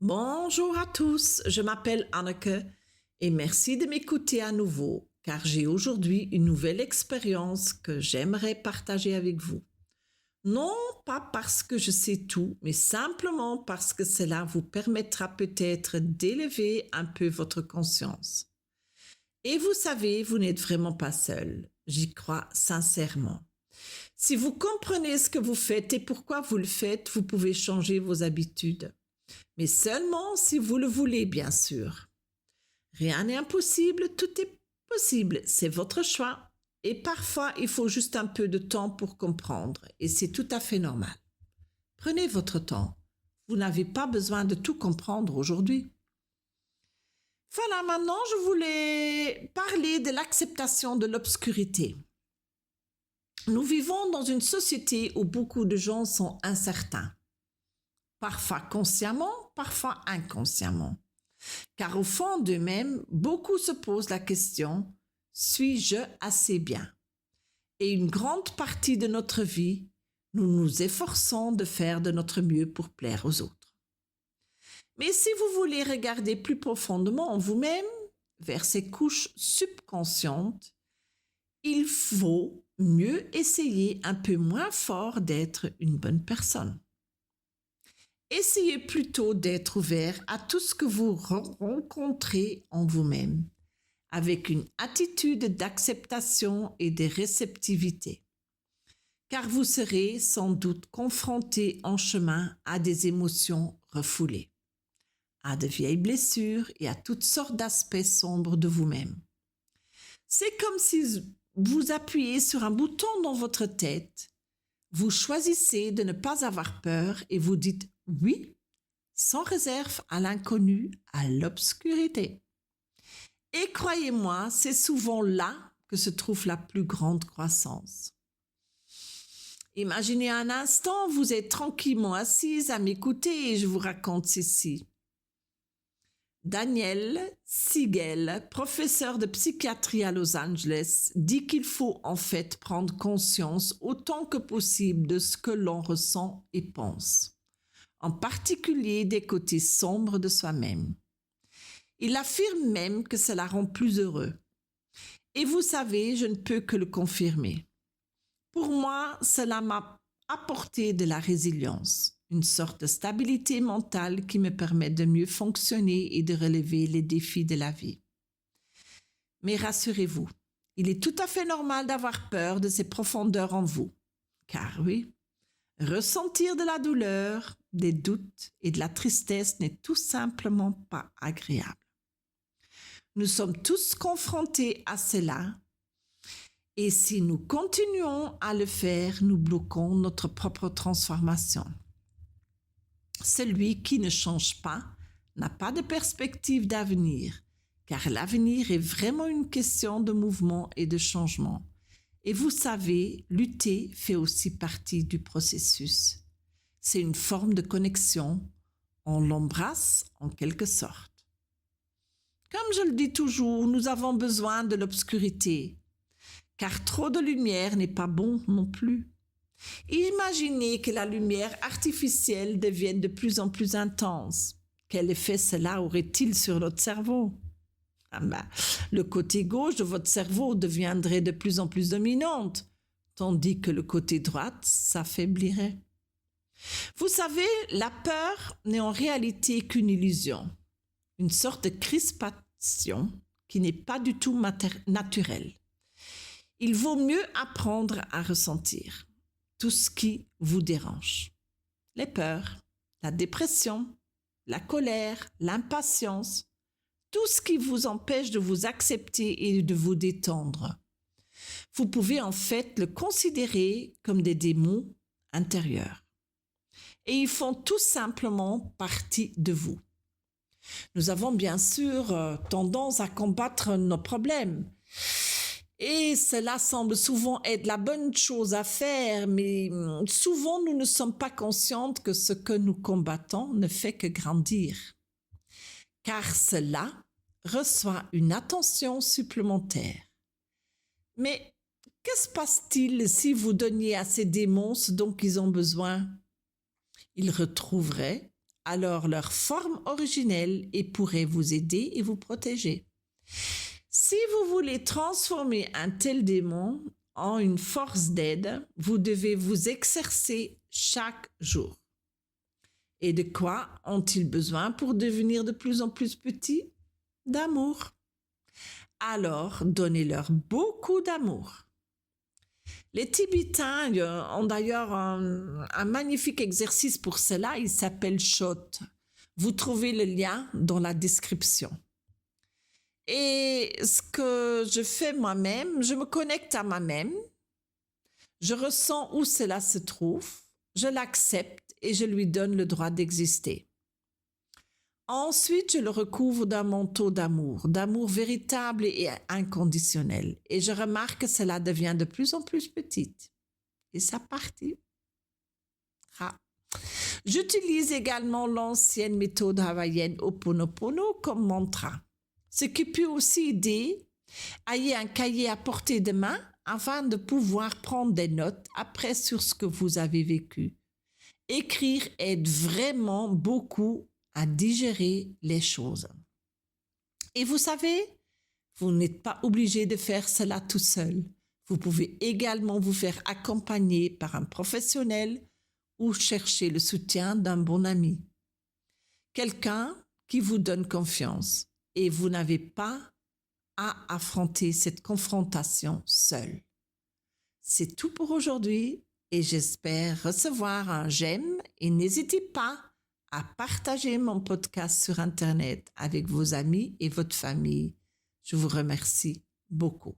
Bonjour à tous, je m'appelle Anneke et merci de m'écouter à nouveau car j'ai aujourd'hui une nouvelle expérience que j'aimerais partager avec vous. Non pas parce que je sais tout, mais simplement parce que cela vous permettra peut-être d'élever un peu votre conscience. Et vous savez, vous n'êtes vraiment pas seul, j'y crois sincèrement. Si vous comprenez ce que vous faites et pourquoi vous le faites, vous pouvez changer vos habitudes. Mais seulement si vous le voulez, bien sûr. Rien n'est impossible, tout est possible, c'est votre choix. Et parfois, il faut juste un peu de temps pour comprendre, et c'est tout à fait normal. Prenez votre temps. Vous n'avez pas besoin de tout comprendre aujourd'hui. Voilà, maintenant, je voulais parler de l'acceptation de l'obscurité. Nous vivons dans une société où beaucoup de gens sont incertains, parfois consciemment, parfois inconsciemment. Car au fond d'eux-mêmes, beaucoup se posent la question, suis-je assez bien? Et une grande partie de notre vie, nous nous efforçons de faire de notre mieux pour plaire aux autres. Mais si vous voulez regarder plus profondément en vous-même, vers ces couches subconscientes, il faut mieux essayer un peu moins fort d'être une bonne personne. Essayez plutôt d'être ouvert à tout ce que vous rencontrez en vous-même, avec une attitude d'acceptation et de réceptivité. Car vous serez sans doute confronté en chemin à des émotions refoulées, à de vieilles blessures et à toutes sortes d'aspects sombres de vous-même. C'est comme si vous appuyez sur un bouton dans votre tête, vous choisissez de ne pas avoir peur et vous dites oui, sans réserve à l'inconnu, à l'obscurité. Et croyez-moi, c'est souvent là que se trouve la plus grande croissance. Imaginez un instant, vous êtes tranquillement assise à m'écouter et je vous raconte ceci. Daniel Siegel, professeur de psychiatrie à Los Angeles, dit qu'il faut en fait prendre conscience autant que possible de ce que l'on ressent et pense, en particulier des côtés sombres de soi-même. Il affirme même que cela rend plus heureux. Et vous savez, je ne peux que le confirmer. Pour moi, cela m'a apporté de la résilience, une sorte de stabilité mentale qui me permet de mieux fonctionner et de relever les défis de la vie. Mais rassurez-vous, il est tout à fait normal d'avoir peur de ces profondeurs en vous. Car oui, ressentir de la douleur, des doutes et de la tristesse n'est tout simplement pas agréable. Nous sommes tous confrontés à cela et si nous continuons à le faire, nous bloquons notre propre transformation. Celui qui ne change pas n'a pas de perspective d'avenir, car l'avenir est vraiment une question de mouvement et de changement. Et vous savez, lutter fait aussi partie du processus. C'est une forme de connexion, on l'embrasse en quelque sorte. Comme je le dis toujours, nous avons besoin de l'obscurité, car trop de lumière n'est pas bon non plus. Imaginez que la lumière artificielle devienne de plus en plus intense. Quel effet cela aurait-il sur notre cerveau? Le côté gauche de votre cerveau deviendrait de plus en plus dominante, tandis que le côté droit s'affaiblirait. Vous savez, la peur n'est en réalité qu'une illusion, une sorte de crispation qui n'est pas du tout naturelle. Il vaut mieux apprendre à ressentir tout ce qui vous dérange. Les peurs, la dépression, la colère, l'impatience, tout ce qui vous empêche de vous accepter et de vous détendre. Vous pouvez en fait le considérer comme des démons intérieurs. Et ils font tout simplement partie de vous. Nous avons bien sûr tendance à combattre nos problèmes. Et cela semble souvent être la bonne chose à faire, mais souvent nous ne sommes pas conscientes que ce que nous combattons ne fait que grandir. Car cela reçoit une attention supplémentaire. Mais que se passe-t-il si vous donniez à ces démons ce dont ils ont besoin? Ils retrouveraient alors leur forme originelle et pourrait vous aider et vous protéger. Si vous voulez transformer un tel démon en une force d'aide, vous devez vous exercer chaque jour. Et de quoi ont-ils besoin pour devenir de plus en plus petits? D'amour. Alors, donnez-leur beaucoup d'amour. Les Tibétains ont d'ailleurs un magnifique exercice pour cela, il s'appelle Shot. Vous trouvez le lien dans la description. Et ce que je fais moi-même, je me connecte à moi-même, je ressens où cela se trouve, je l'accepte et je lui donne le droit d'exister. Ensuite, je le recouvre d'un manteau d'amour véritable et inconditionnel. Et je remarque que cela devient de plus en plus petite. Et ça partit. J'utilise également l'ancienne méthode hawaïenne Ho'oponopono comme mantra. Ce qui peut aussi aider, ayez un cahier à portée de main afin de pouvoir prendre des notes après sur ce que vous avez vécu. Écrire aide vraiment beaucoup à digérer les choses. Et vous savez, vous n'êtes pas obligé de faire cela tout seul. Vous pouvez également vous faire accompagner par un professionnel ou chercher le soutien d'un bon ami. Quelqu'un qui vous donne confiance et vous n'avez pas à affronter cette confrontation seul. C'est tout pour aujourd'hui et j'espère recevoir un j'aime et n'hésitez pas à partager mon podcast sur Internet avec vos amis et votre famille. Je vous remercie beaucoup.